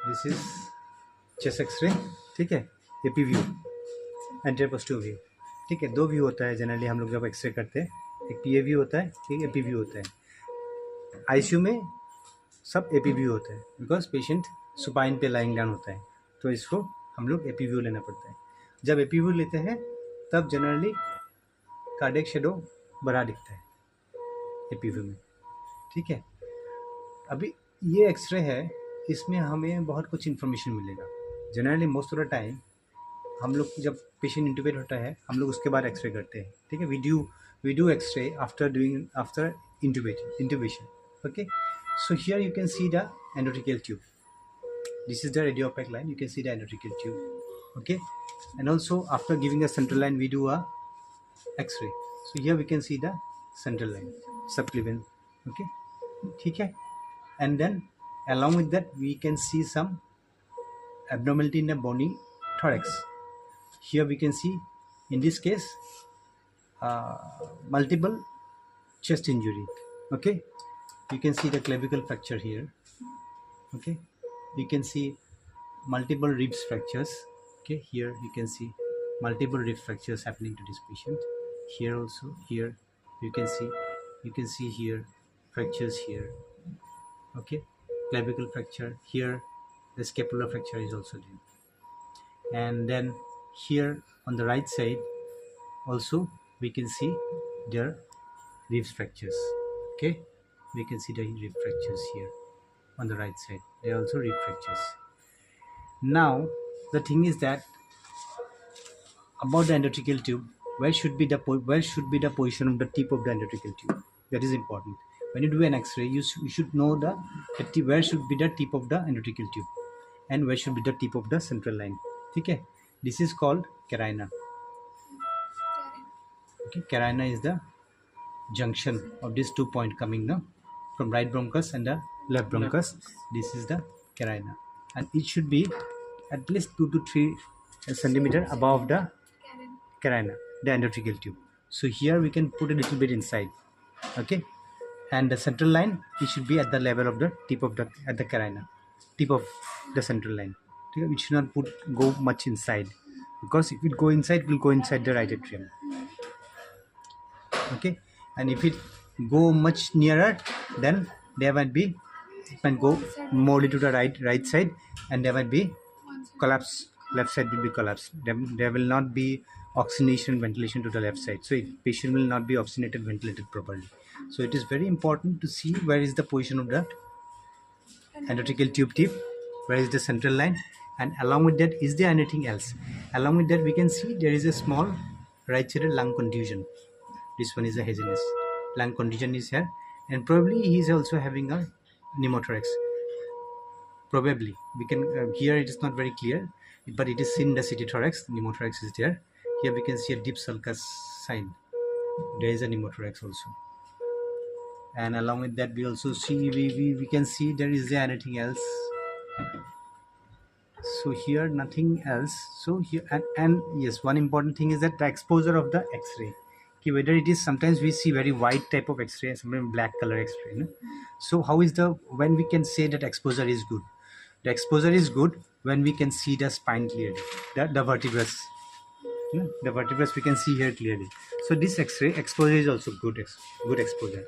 This is chest x ray, ठीक है, AP view, anterior posterior view, ठीक है। दो व्यू होता है जनरली हम लोग जब एक्सरे करते हैं, एक पीए व्यू होता है, एक एपी व्यू होता है। आईसीयू में सब एपी व्यू होता है बिकॉज पेशेंट सुपाइन पे लाइंग डाउन होता है, तो इसको हम लोग एपी व्यू लेना पड़ता है। जब एपी व्यू लेते हैं तब जनरली कार्डियक शेडो बड़ा दिखता है एपी व्यू में, ठीक है। अभी ये एक्सरे है, इसमें हमें बहुत कुछ इन्फॉर्मेशन मिलेगा। Generally most of the time हम लोग जब पेशेंट इंटूबेट होता है हम लोग उसके बाद एक्सरे करते हैं, ठीक है। We do X-ray after intubation, okay. So here you can see the endotracheal tube. This is the radio opaque line. You can see the endotracheal tube. Okay, and also after giving the central line, we do a X-ray. So here we can see the central line, subclavian. Okay, ठीक है. And then along with that, we can see some abnormality in the bony thorax. Here we can see, in this case, multiple chest injury. Okay. You can see the clavicle fracture here, okay. You can see multiple ribs fractures, okay. Here you can see multiple rib fractures happening to this patient. Here also, here you can see here fractures here, okay. Clavicle fracture here, the scapular fracture is also there. And then here on the right side also we can see their ribs fractures, okay. We can see the rib fractures here on the right side. They are also rib fractures. Now the thing is that about the endotracheal tube, where should be the position of the tip of the endotracheal tube? That is important. When you do an X-ray, you should know where should be the tip of the endotracheal tube and where should be the tip of the central line. Okay, this is called carina. Okay, carina is the junction of these 2 points coming now from right bronchus and the left bronchus. This is the carina, and it should be at least 2 to 3 centimeter above the carina, the endotracheal tube. So here we can put a little bit inside, okay. And the central line, it should be at the level of the tip of the carina, tip of the central line. We should not go much inside, because if it go inside, it will go inside the right atrium, okay. And if it go much nearer, then there might be, it might go more to the right side, and there might be collapse. Left side will be collapsed. There will not be oxygenation, ventilation to the left side, so patient will not be oxygenated, ventilated properly. So it is very important to see where is the position of the endotracheal tube tip, where is the central line, and along with that, is there anything else? Along with that, we can see there is a small right-sided lung contusion. This one is a haziness. Lung contusion is here, and probably he is also having a pneumothorax. Probably we can here it is not very clear, but it is in the CT thorax. Pneumothorax is there. Here we can see a deep sulcus sign. There is a pneumothorax also, and along with that, we also see we can see there is there anything else. So here nothing else. So here and yes, one important thing is that the exposure of the X-ray. Okay, whether it is, sometimes we see very white type of X-ray, sometimes black color X-ray. No? So how is when we can say that exposure is good? The exposure is good when we can see the spine clearly, the vertebrae. The vertebrae we can see here clearly. So this X-ray exposure is also good exposure.